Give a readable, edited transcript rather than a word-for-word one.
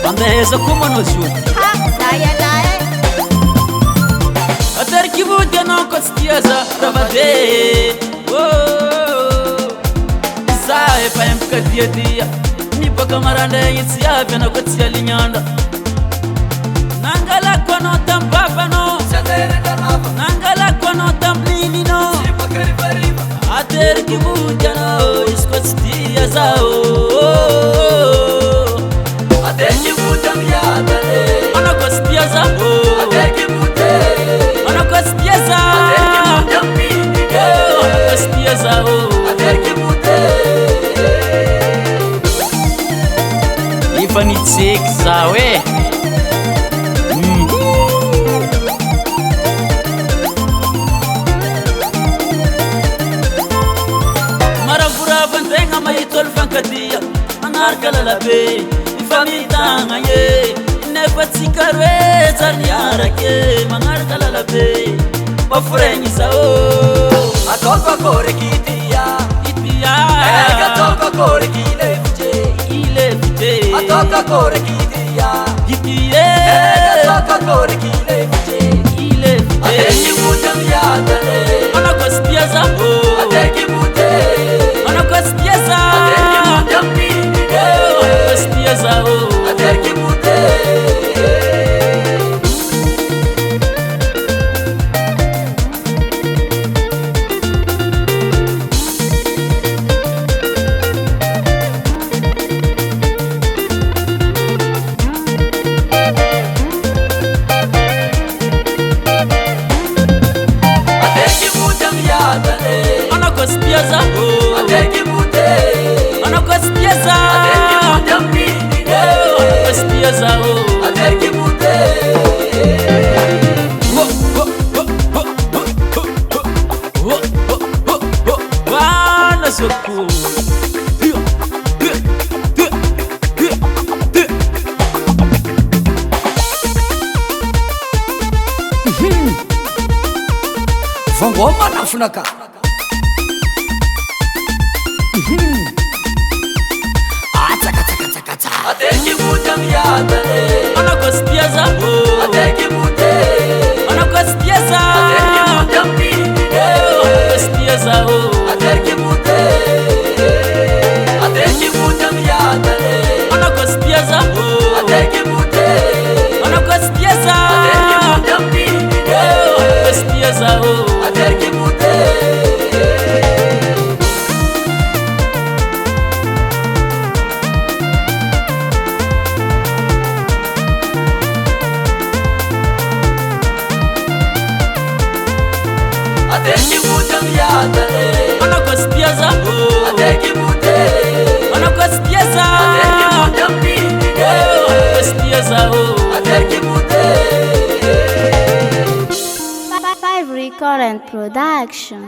Andresa como nos juntos. Até que você não costiasa rabade. Sai para emcar dia. Ni pa camarada iniciar vendo cotia linhanda. Nangala quando tampava no. Nangala quando tamplini no. Até que você não escostiasa. Até que você me adane. Ana costiasa. Até que você. Ana costiasa. Até que você me diga. Ana costiasa. Até que você. Ifanitsik zawe. Maragura bandenga maitol fankadia. Anarkala labe. Ifanitanga ye. Nefatsikare zaniara ke. Manarkala labe. Ofrenyi sao. Atolpa kore kitia. Itia. Ega tolpa kore kile fuje. Ile fite. Atolpa kore kitia. Itie. Ega tolpa kore kile fuje. Ile Até fite. que você me adane. Ana costiasa. Até que você. Ana costiasa. Até que você me diga. Ana costiasa. Até que você. Ana costiasa. Até que você. Ana costiasa. Até que você me diga. Ana costiasa. Até que você. Bana soku. Vangoma na funaka. Até que você me adane. Ana costiasa. Até que você. Ana costiasa. Até que você me diga. Ana costiasa. Até que você. Até que você me adane. Ana costiasa. Até que você. Ana costiasa. Até que você me diga. Ana costiasa. Até que você. Até que você me adane. Ana costiasa. Até que você. Ana costiasa. Até que você me diga. Ana costiasa. Até que você. Five Recording Production.